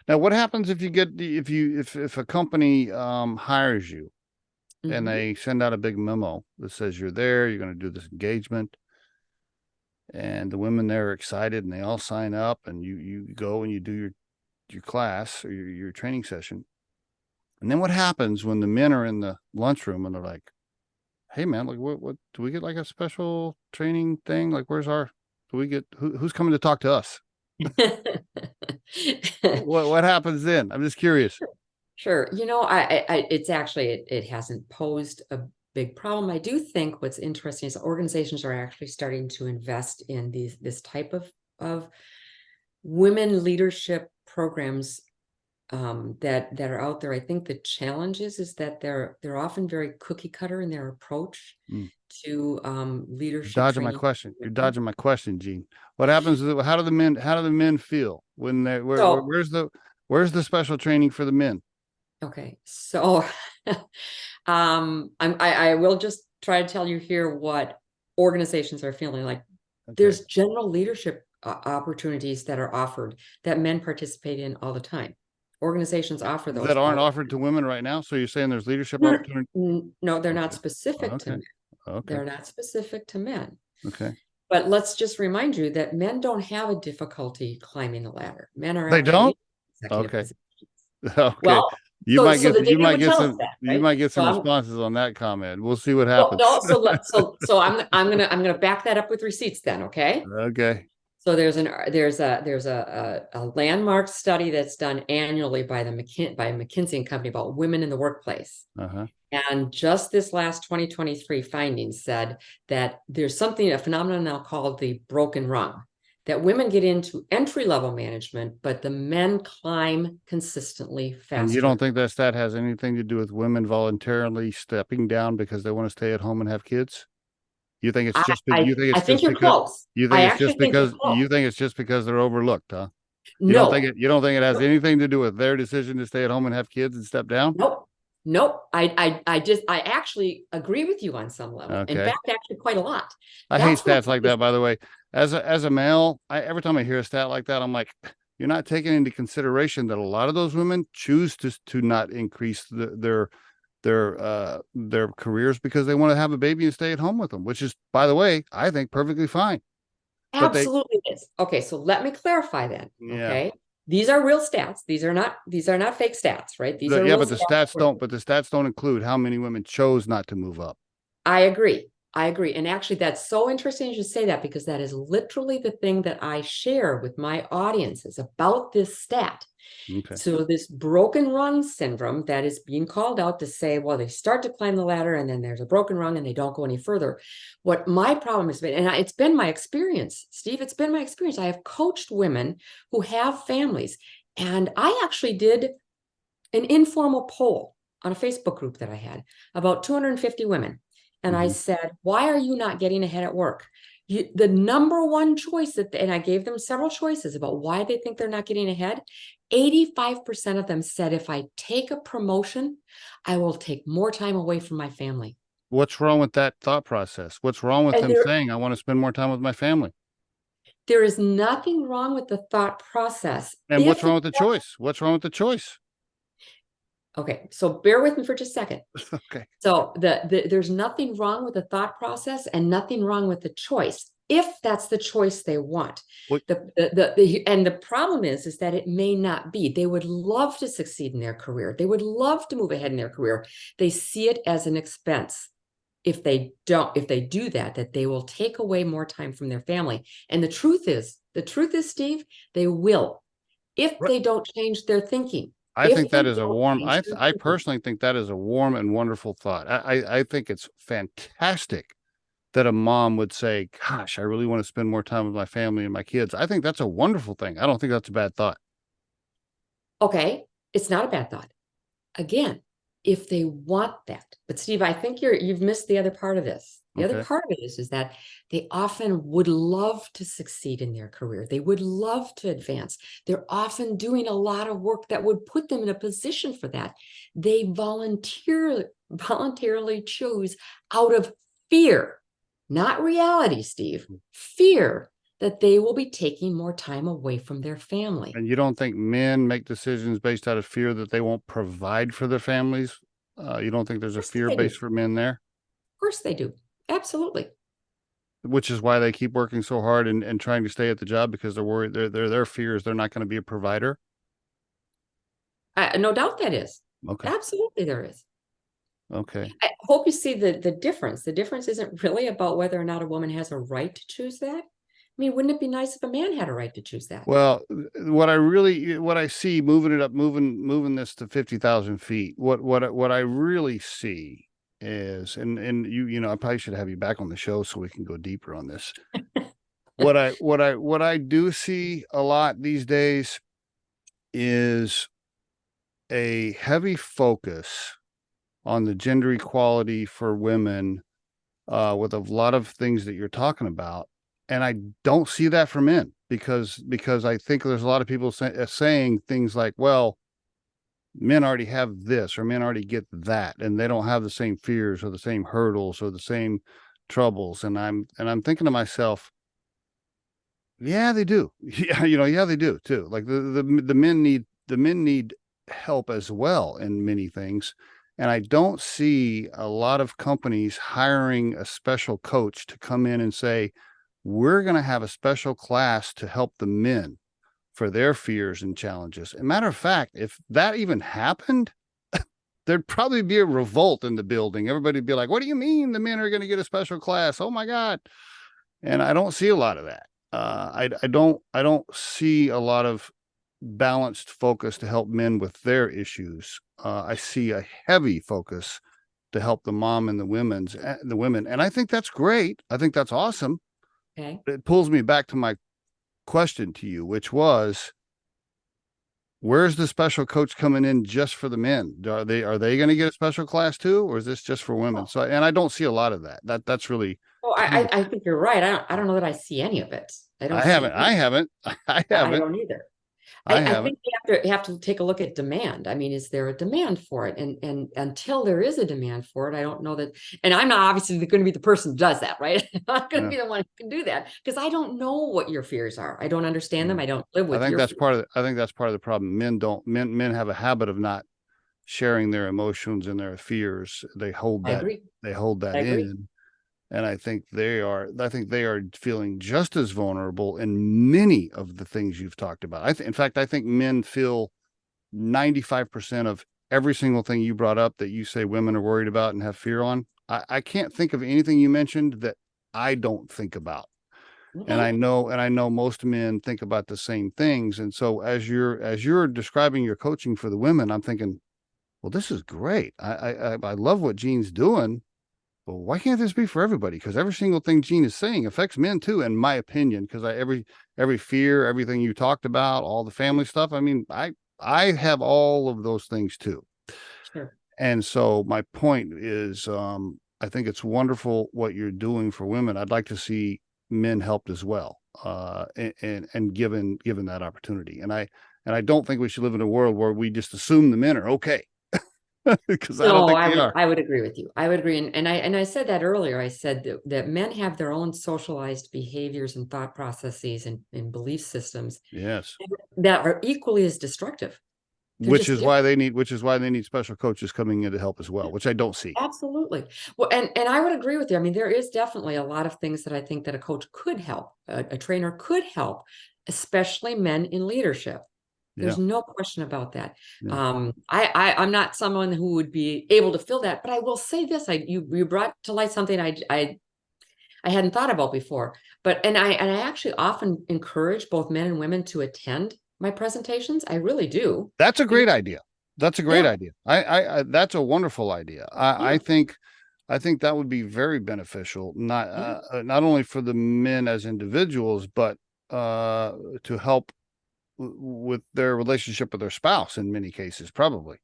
Now, what happens if if a company hires you and Mhm. they send out a big memo that says you're there, you're going to do this engagement, and the women there are excited and they all sign up, and you go and you do your class or your training session. And then what happens when the men are in the lunchroom and they're like, "Hey, man, like, what do we get like a special training thing? Like, where's our? Do we get who's coming to talk to us? What happens then? I'm just curious." Sure. It's actually, it hasn't posed a big problem. I do think what's interesting is organizations are actually starting to invest in this type of women leadership programs that are out there. I think the challenge is that they're often very cookie cutter in their approach Mm. to You're leadership dodging my training. question. You're dodging my question, Jeanne. What happens is how do the men feel when they So, where's the special training for the men? okay, so I will just try to tell you here what organizations are feeling like. Okay. There's general leadership opportunities that are offered that men participate in all the time. Organizations offer those That aren't all offered the to women right now. So you're saying there's leadership time. opportunity? No, they're not Okay. specific to Okay. men. Okay. They're not specific to men. Okay. But let's just remind you that men don't have a difficulty climbing the ladder. Men are They actually don't? in executive Okay. positions. Okay. Well, so the data would tell us that, You right? might get So some I'm responses on that comment. We'll see what well, no, happens. so I'm gonna back that up with receipts then, okay? Okay. So there's a landmark study that's done annually by by McKinsey and Company about women in the workplace. Uh-huh. And just this last 2023 findings said that there's a phenomenon now called the broken rung, that women get into entry-level management, but the men climb consistently And you don't faster. think that stat has anything to do with women voluntarily stepping down because they want to stay at home and have kids? I think you're close. I actually think you're close. You think it's just because they're overlooked, huh? No, You don't think it has anything to do with their decision to stay at home and have kids and step down? nope, nope. I actually agree with you on some level. In Okay. fact, actually quite a lot. I hate That's what stats like that, by the way. As a male, every time I hear a stat like that, I'm like, you're not taking into consideration that a lot of those women choose to not increase their careers because they want to have a baby and stay at home with them, which is, by the way, I think perfectly fine. But they, absolutely is. Okay, so let me clarify then. yeah, Okay. These are real stats. These are not fake stats, right? These are yeah, real but the stats stats. don't. But the stats don't include how many women chose not to move up. I agree. I agree. And actually, that's so interesting you should say that, because that is literally the thing that I share with my audiences about this stat. Okay. So this broken rung syndrome that is being called out to say, well, they start to climb the ladder and then there's a broken rung and they don't go any further. What my problem has been, and it's been my experience, Steve, it's been my experience. I have coached women who have families, and I actually did an informal poll on a Facebook group that I had about 250 women. And I Mm-hmm. said, why are you not getting ahead at work? The number one choice and I gave them several choices about why they think they're not getting ahead. 85% of them said, if I take a promotion, I will take more time away from my family. What's wrong with that thought process? What's wrong with And them saying, I want to spend more time with my family? there is nothing wrong with the thought process. And what's If wrong with the choice? What's wrong with the choice? Okay, so bear with me for just a second. Okay. So there's nothing wrong with the thought process and nothing wrong with the choice, if that's the choice they want. What? And the problem is that it may not be. They would love to succeed in their career. They would love to move ahead in their career. They see it as an expense. If they do that they will take away more time from their family. And the truth is, Steve, they will, if they don't change their thinking. I think If they that is a don't warm. change their I thinking. personally think that is a warm and wonderful thought. I think it's fantastic that a mom would say, "Gosh, I really want to spend more time with my family and my kids." I think that's a wonderful thing. I don't think that's a bad thought. Okay, it's not a bad thought. Again, if they want that. But Steve, I think you've missed the other part of this. The other Okay. part of it is that they often would love to succeed in their career. They would love to advance. They're often doing a lot of work that would put them in a position for that. They voluntarily choose out of fear, not reality, Steve, fear that they will be taking more time away from their family. And you don't think men make decisions based out of fear that they won't provide for their families? You don't think there's a fear base for men there? Of course they do. Absolutely. Which is why they keep working so hard and trying to stay at the job, because they're worried. Their fear is they're not going to be a provider. No doubt that is. Okay. Absolutely there is. Okay. I hope you see the difference. The difference isn't really about whether or not a woman has a right to choose that. I mean, wouldn't it be nice if a man had a right to choose that? Well, what I see, moving this to 50,000 feet, what I really see is, and I probably should have you back on the show so we can go deeper on this. What I do see a lot these days is a heavy focus on the gender equality for women, with a lot of things that you're talking about. And I don't see that for men, because I think there's a lot of people saying things like, well, men already have this, or men already get that, and they don't have the same fears or the same hurdles or the same troubles. And I'm thinking to myself, yeah, they do. Yeah, yeah, they do too. Like the men need help as well in many things. And I don't see a lot of companies hiring a special coach to come in and say, we're going to have a special class to help the men for their fears and challenges. As a matter of fact, if that even happened, there'd probably be a revolt in the building. Everybody'd be like, what do you mean the men are going to get a special class? Oh my God. And I don't see a lot of that. I don't see a lot of balanced focus to help men with their issues. I see a heavy focus to help the mom and the women. And I think that's great. I think that's awesome. Okay. It pulls me back to my question to you, which was, where's the special coach coming in just for the men? Are they going to get a special class too, or is this just for women? So, and I don't see a lot of that. That's really. Well, I think you're right. I don't know that I see any of it. I don't I see haven't. I haven't. I I haven't. don't either. I I haven't. think you have to take a look at demand. I mean, is there a demand for it? And until there is a demand for it, I don't know that. And I'm not obviously going to be the person who does that, right? I'm not going to Yeah. be the one who can do that, because I don't know what your fears are. I don't understand them. I don't live with your fears. I think that's part of the problem. Men have a habit of not sharing their emotions and their fears. They hold I that agree. I agree. in. And I think they are feeling just as vulnerable in many of the things you've talked about. In fact, I think men feel 95% of every single thing you brought up that you say women are worried about and have fear on. I can't think of anything you mentioned that I don't think about. And Okay. I know most men think about the same things. And so as you're describing your coaching for the women, I'm thinking, well, this is great. I love what Jeanne's doing. Well, why can't this be for everybody? Because every single thing Jeanne is saying affects men too, in my opinion. Because every fear, everything you talked about, all the family stuff. I mean, I have all of those things too. Sure. And so my point is, I think it's wonderful what you're doing for women. I'd like to see men helped as well, and given that opportunity. And I don't think we should live in a world where we just assume the men are okay. Because I don't No, think they are. I would agree with you. I would agree. And I said that earlier. I said that men have their own socialized behaviors and thought processes and belief systems Yes. that are equally as destructive. They're Which just is why they need special coaches coming in to help as well, which I don't see. absolutely. Well, and I would agree with you. I mean, there is definitely a lot of things that I think that a coach could help, a trainer could help, especially men in leadership. Yeah. There's no question about that. Yeah. I'm not someone who would be able to fill that, but I will say this: you brought to light something I hadn't thought about before. But and I actually often encourage both men and women to attend my presentations. I really do. That's a Because, great idea. That's a great yeah, idea. That's a wonderful idea. yeah. I think that would be very beneficial, Yeah. not only for the men as individuals, but to help with their relationship with their spouse in many cases, probably.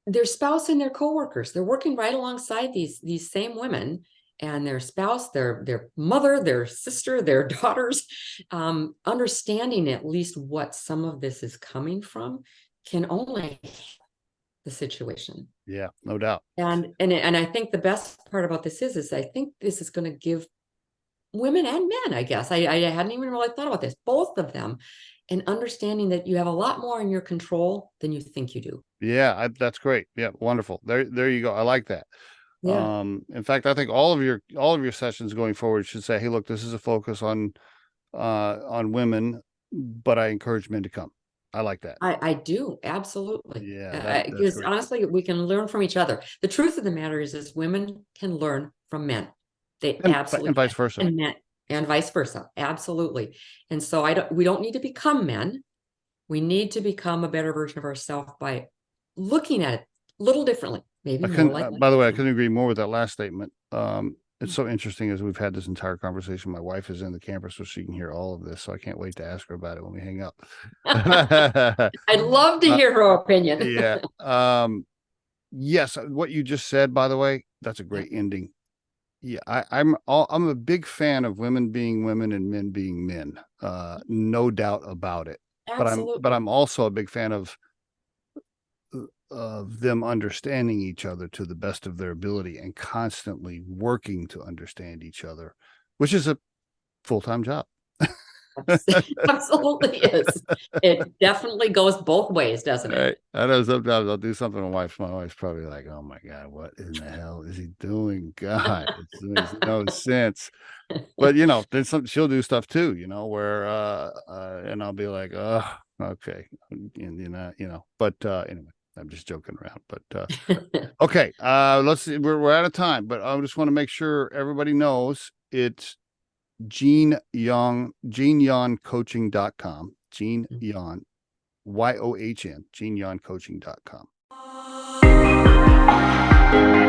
Their spouse and their coworkers. They're working right alongside these same women and their spouse, their mother, their sister, their daughters. Understanding at least what some of this is coming from can only help the situation. Yeah, no doubt. And I think the best part about this is I think this is going to give women and men, I guess. I hadn't even really thought about this, both of them, and understanding that you have a lot more in your control than you think you do. Yeah, that's great. Yeah, wonderful. There you go. I like that. Yeah. In fact, I think all of your sessions going forward should say, "Hey, look, this is a focus on women, but I encourage men to come." I like that. I do, absolutely. Yeah, that's Because great. honestly, we can learn from each other. The truth of the matter is women can learn from men. They And absolutely vice can. versa. And men and vice versa. Absolutely. And so we don't need to become men. We need to become a better version of ourselves by looking at it a little differently, maybe more like By the way, I men. couldn't agree more with that last statement. It's so interesting as we've had this entire conversation. My wife is in the camper, so she can hear all of this. So I can't wait to ask her about it when we hang up. I'd love to hear her opinion. Yeah. Yes, what you just said, by the way, that's a Yeah, great ending. Yeah, I'm a big fan of women being women and men being men. No doubt about it. But absolutely. I'm also a big fan of them understanding each other to the best of their ability and constantly working to understand each other, which is a full-time job. Absolutely is. It definitely goes both ways, doesn't it? Right. I know sometimes I'll do something to my wife's probably like, "Oh my God, what in the hell is he doing? God, it makes no sense." But then she'll do stuff too, where and I'll be like, "Oh, okay." And but anyway, I'm just joking around. But okay, let's see. We're out of time, but I just want to make sure everybody knows it's Jeanne Yohn Coaching.com. Jeanne Yohn, YOHN, JeanneYohnCoaching.com.